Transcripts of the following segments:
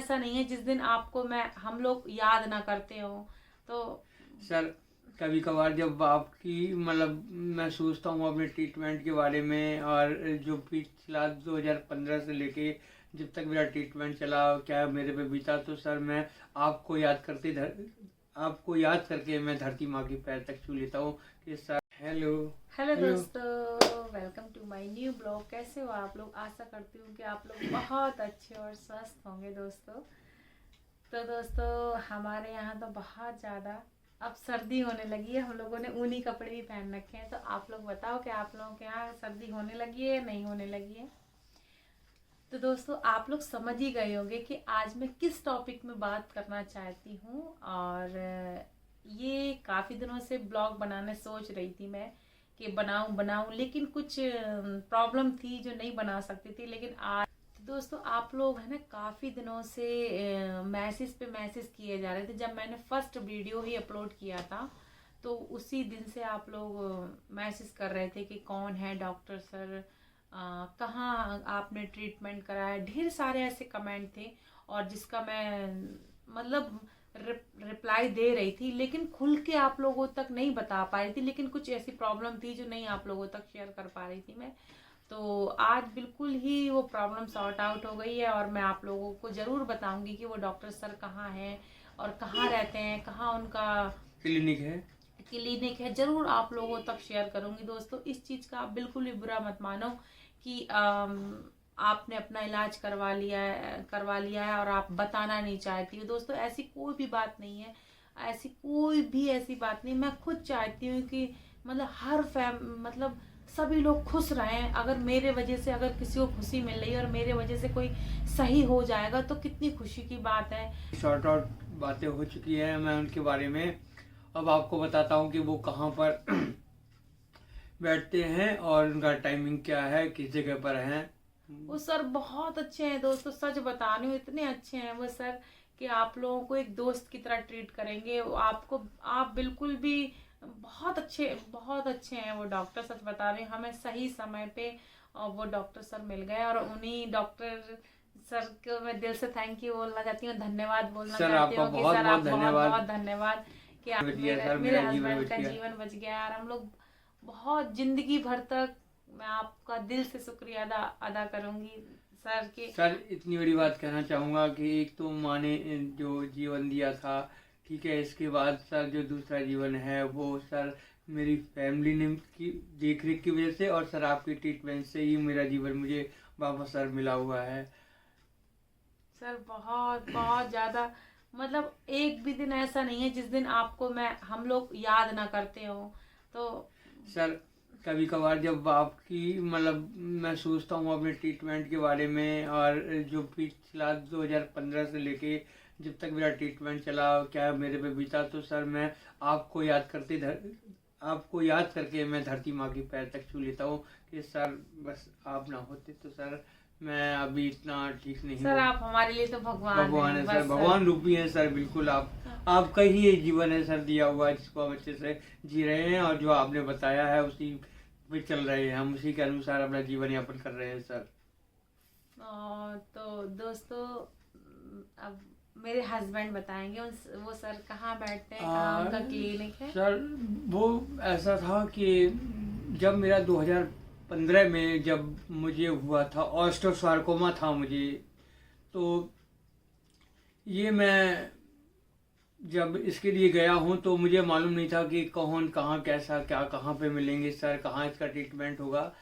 ऐसा नहीं है जिस दिन आपको हम लोग याद ना करते हो। तो सर कभी कभार जब आपकी मतलब मैं सोचता हूँ अपने ट्रीटमेंट के बारे में, और जो पिछला 2015 से लेके जब तक मेरा ट्रीटमेंट चला क्या मेरे पे बीता, तो सर मैं आपको आपको याद करके मैं धरती माँ के पैर तक छू लेता हूँ कि सर हेलो हेलो हेलो। दोस्तों, welcome to my new blog. कैसे हो आप लोग? आशा करती हूँ कि आप लोग बहुत अच्छे और स्वस्थ होंगे दोस्तों। तो दोस्तों हमारे यहाँ तो बहुत ज़्यादा अब सर्दी होने लगी है। हम लोगों ने ऊनी कपड़े भी पहन रखे हैं। तो आप लोग बताओ कि आप लोगों के यहाँ सर्दी होने लगी है या नहीं होने लगी है? तो दोस्तों आप लोग समझ ही गए होंगे कि आज मैं किस टॉपिक में बात करना चाहती हूँ। और ये काफ़ी दिनों से ब्लॉग बनाने सोच रही थी मैं कि बनाऊं बनाऊं, लेकिन कुछ प्रॉब्लम थी जो नहीं बना सकती थी। लेकिन आज तो दोस्तों आप लोग है ना काफ़ी दिनों से मैसेज पे मैसेज किए जा रहे थे। जब मैंने फर्स्ट वीडियो ही अपलोड किया था तो उसी दिन से आप लोग मैसेज कर रहे थे कि कौन है डॉक्टर सर, कहाँ आपने ट्रीटमेंट कराया। ढेर सारे ऐसे कमेंट थे और जिसका मैं मतलब रिप्लाई दे रही थी, लेकिन खुल के आप लोगों तक नहीं बता पा रही थी। लेकिन कुछ ऐसी प्रॉब्लम थी जो नहीं आप लोगों तक शेयर कर पा रही थी मैं। तो आज बिल्कुल ही वो प्रॉब्लम सॉर्ट आउट हो गई है और मैं आप लोगों को ज़रूर बताऊंगी कि वो डॉक्टर सर कहाँ हैं और कहाँ रहते हैं, कहाँ उनका क्लिनिक है। ज़रूर आप लोगों तक शेयर करूंगी दोस्तों। इस चीज़ का आप बिल्कुल भी बुरा मत मानो कि आपने अपना इलाज करवा लिया है और आप बताना नहीं चाहती हो। दोस्तों ऐसी कोई भी बात नहीं है, ऐसी बात नहीं। मैं खुद चाहती हूँ कि मतलब मतलब सभी लोग खुश रहें। अगर मेरे वजह से अगर किसी को खुशी मिल रही है और मेरे वजह से कोई सही हो जाएगा तो कितनी खुशी की बात है। शॉर्ट आउट बातें हो चुकी है, मैं उनके बारे में अब आपको बताता हूँ कि वो कहाँ पर बैठते हैं और उनका टाइमिंग क्या है, किस जगह पर हैं। वो सर बहुत अच्छे हैं दोस्तों, सच बता रही हूँ, इतने अच्छे हैं वो सर कि आप लोगों को एक दोस्त की तरह ट्रीट करेंगे। आप बिल्कुल भी बहुत अच्छे हैं वो डॉक्टर। सच बता रही हूँ, हमें सही समय पे वो डॉक्टर सर मिल गए और उन्हीं डॉक्टर सर को मैं दिल से थैंक यू बोलना चाहती हूँ, धन्यवाद बोलना चाहती हूँ कि सर आप बहुत बहुत धन्यवाद कि आप मेरे हस्बैंड का जीवन बच गया। और हम लोग बहुत जिंदगी भर तक मैं आपका दिल से शुक्रिया अदा करूंगी सर के। सर इतनी बड़ी बात कहना चाहूँगा कि एक तो माँ ने जो जीवन दिया था, ठीक है, इसके बाद सर जो दूसरा जीवन है वो सर मेरी फैमिली ने की देख रेख की वजह से, और सर आपके ट्रीटमेंट से ही मेरा जीवन मुझे वापस सर मिला हुआ है। सर बहुत बहुत ज़्यादा मतलब एक भी दिन ऐसा नहीं है जिस दिन आपको हम लोग याद ना करते हो। तो सर कभी कभार जब आपकी मतलब मैं सोचता हूँ अपने ट्रीटमेंट के बारे में, और जो पिछला 2015 से लेके जब तक मेरा ट्रीटमेंट चला क्या मेरे पे बीता, तो सर मैं आपको याद करके मैं धरती माँ के पैर तक छू लेता हूँ कि सर बस आप ना होते तो सर मैं अभी इतना ठीक नहीं सर आप हमारे लिए तो भगवान है सर, भगवान रूपी है सर, बिल्कुल आपका ही ये जीवन है सर दिया हुआ, जिसको हम अच्छे से जी रहे हैं, और जो आपने बताया है उसी पे चल रहे हैं, हम उसी के अनुसार अपना जीवन यापन कर रहे हैं सर। तो दोस्तों अब मेरे हस्बैंड बताएंगे वो सर कहाँ बैठते हैं, कहाँ उनका क्लिनिक है। सर वो ऐसा था कि जब मेरा 2015 में जब मुझे हुआ था ऑस्टियोसार्कोमा था मुझे, तो ये मैं जब इसके लिए गया हूँ तो मुझे मालूम नहीं था कि कौन कहाँ कैसा क्या कहाँ पे मिलेंगे सर, कहाँ इसका ट्रीटमेंट होगा।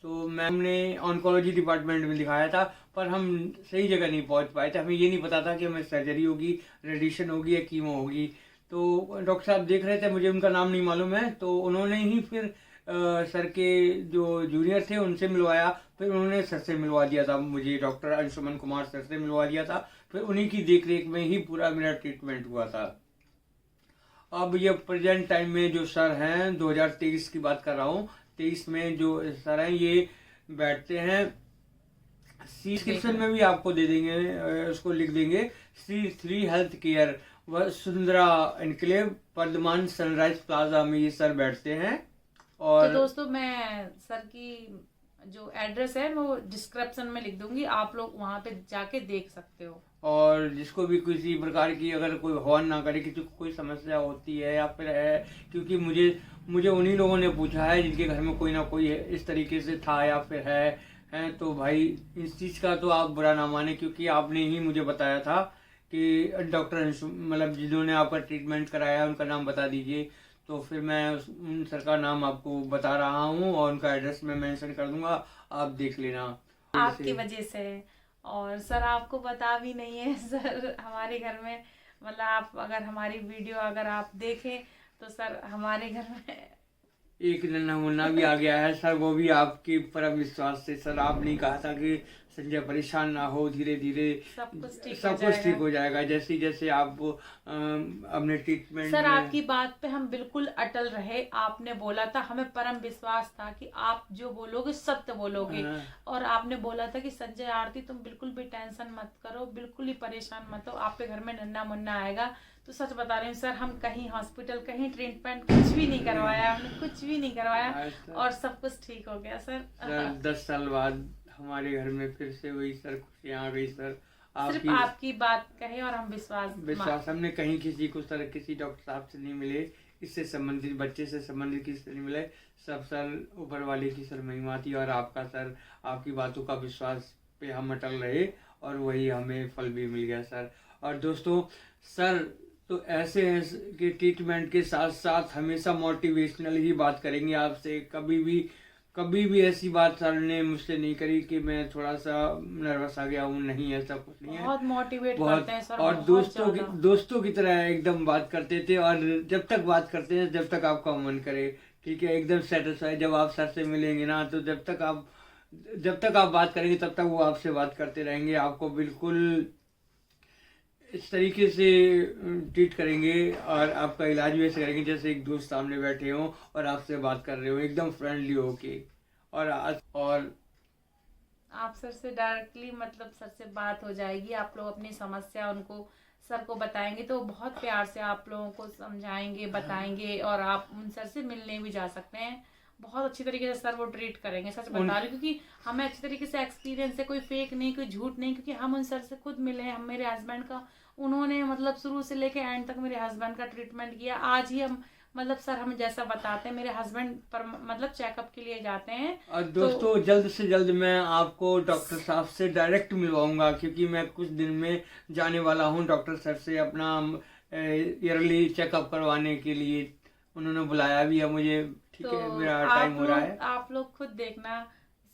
तो हमने ऑन्कोलॉजी डिपार्टमेंट में दिखाया था, पर हम सही जगह नहीं पहुँच पाए थे। हमें ये नहीं पता था कि हमें सर्जरी होगी, रेडिएशन होगी या कीमो होगी। तो डॉक्टर साहब देख रहे थे, मुझे उनका नाम नहीं मालूम है, तो उन्होंने ही फिर सर के जो जूनियर थे उनसे मिलवाया, फिर उन्होंने सर से मिलवा दिया था मुझे, डॉक्टर अंशुमन कुमार सर से मिलवा दिया था। फिर उन्हीं की देख रेख में ही पूरा मेरा ट्रीटमेंट हुआ था। अब ये प्रेजेंट टाइम में जो सर हैं 2023 की बात कर रहा हूँ, 23 में जो सर हैं ये बैठते हैं, डिस्क्रिप्शन में भी आपको दे देंगे, उसको लिख देंगे, Shri health care Vasundhara enclave Vardhaman sunrise plaza में ये सर बैठते हैं। और तो दोस्तों मैं सर की जो एड्रेस है वो डिस्क्रिप्शन में लिख दूंगी, आप लोग वहाँ पे जाके देख सकते हो। और जिसको भी किसी प्रकार की अगर कोई हवन ना करे, किसी को कोई समस्या होती है या फिर है, क्योंकि मुझे उन्हीं लोगों ने पूछा है जिनके घर में कोई ना कोई इस तरीके से था या फिर है तो भाई इस चीज़ का तो आप बुरा ना माने, क्योंकि आपने ही मुझे बताया था कि डॉक्टर मतलब जिन्होंने आपका ट्रीटमेंट कराया उनका नाम बता दीजिए। तो फिर मैं उन सर का नाम आपको बता रहा हूँ और उनका एड्रेस मैं मेंशन कर दूंगा, आप देख लेना। आपकी वजह से। और सर आपको पता भी नहीं है सर, हमारे घर में मतलब आप अगर हमारी वीडियो अगर आप देखें तो सर हमारे घर में एक नन्हा मुन्ना भी आ गया है सर, वो भी आपके परम विश्वास से। सर आपने कहा था कि संजय परेशान ना हो, धीरे धीरे सब कुछ ठीक हो जाएगा जैसे जैसे आप अपने ट्रीटमेंट। सर आपकी बात पे हम बिल्कुल अटल रहे, आपने बोला था, हमें परम विश्वास था कि आप जो बोलोगे सत्य बोलोगे। और आपने बोला था कि संजय आरती तुम बिल्कुल भी टेंशन मत करो, बिल्कुल ही परेशान मत हो, आपके घर में नन्ना मुन्ना आएगा। तो सच बता रही हूँ सर, हम कहीं हॉस्पिटल कहीं ट्रीटमेंट कुछ भी नहीं करवाया, हमने कुछ भी नहीं करवाया और सब कुछ ठीक हो गया सर। 10 साल बाद हमारे घर में फिर से वही सर खुशियाँ आ गई सर। सिर्फ आपकी बात कहे और हम विश्वास हमने कहीं किसी को सर किसी डॉक्टर साहब से नहीं मिले, इससे संबंधित बच्चे से संबंधित किसी से नहीं मिले, सब सर ऊपर वाले की सर महिमा थी। और आपका सर आपकी बातों का विश्वास पे हम अटल रहे और वही हमें फल भी मिल गया सर। और दोस्तों सर तो ऐसे हैं कि ट्रीटमेंट के साथ साथ हमेशा मोटिवेशनल ही बात करेंगे आपसे। कभी भी ऐसी बात सर ने मुझसे नहीं करी कि मैं थोड़ा सा नर्वस आ गया हूँ, नहीं ऐसा कुछ नहीं है। बहुत मोटिवेट करते हैं सर, और दोस्तों की तरह एकदम बात करते थे। और जब तक बात करते हैं जब तक आपका मन करे, ठीक है, एकदम सेटिस्फाई। जब आप सर से मिलेंगे ना तो जब तक आप बात करेंगे तब तक वो आपसे बात करते रहेंगे, आपको बिल्कुल इस तरीके से ट्रीट करेंगे और आपका इलाज भी ऐसे करेंगे जैसे एक दोस्त सामने बैठे हो और आपसे बात कर रहे हो एकदम फ्रेंडली होके। और आप सर से डायरेक्टली मतलब सर से बात हो जाएगी, आप लोग अपनी समस्या उनको सर को बताएंगे तो बहुत प्यार से आप लोगों को समझाएंगे, बताएंगे और आप उन सर से मिलने भी जा सकते हैं। बहुत अच्छी तरीके से सर वो ट्रीट करेंगे, सच बता रही हूँ, क्योंकि हमें अच्छी तरीके से एक्सपीरियंस है, कोई फेक नहीं, कोई झूठ नहीं, क्योंकि हम उन सर से खुद मिले हैं। हम मेरे हस्बैंड का उन्होंने मतलब शुरू से लेके एंड तक मेरे हस्बैंड का ट्रीटमेंट किया। आज ही हम मतलब सर हम जैसा बताते हैं, मेरे हस्बैंड पर मतलब चेकअप के लिए जाते हैं। और दोस्तों तो जल्द से जल्द मैं आपको डॉक्टर साहब से डायरेक्ट मिलवाऊंगा, क्योंकि मैं कुछ दिन में जाने वाला हूँ डॉक्टर सर से अपना ईयरली चेकअप करवाने के लिए। उन्होंने बुलाया भी है मुझे, ठीक तो है, मेरा टाइम हो रहा है। आप लोग खुद देखना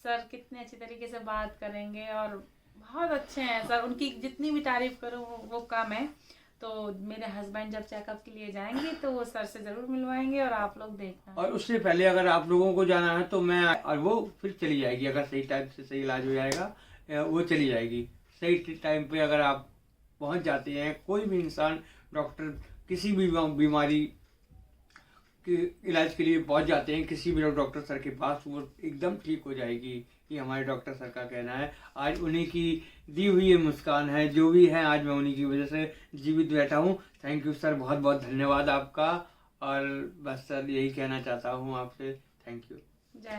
सर कितने अच्छी तरीके से बात करेंगे और बहुत अच्छे हैं सर, उनकी जितनी भी तारीफ करो वो कम है। तो मेरे हस्बैंड जब चेकअप के लिए जाएंगे तो वो सर से जरूर मिलवाएंगे और आप लोग देखना। और उससे पहले अगर आप लोगों को जाना है तो मैं और वो फिर चली जाएगी, अगर सही टाइम से सही इलाज हो जाएगा वो चली जाएगी। सही टाइम पे अगर आप पहुंच जाते हैं, कोई भी इंसान डॉक्टर किसी भी बीमारी के इलाज के लिए पहुंच जाते हैं किसी भी डॉक्टर सर के पास, वो एकदम ठीक हो जाएगी। ये हमारे डॉक्टर सर का कहना है। आज उन्हीं की दी हुई ये मुस्कान है, जो भी है आज मैं उन्हीं की वजह से जीवित बैठा हूँ। थैंक यू सर, बहुत बहुत धन्यवाद आपका। और बस सर यही कहना चाहता हूँ आपसे, थैंक यू। जय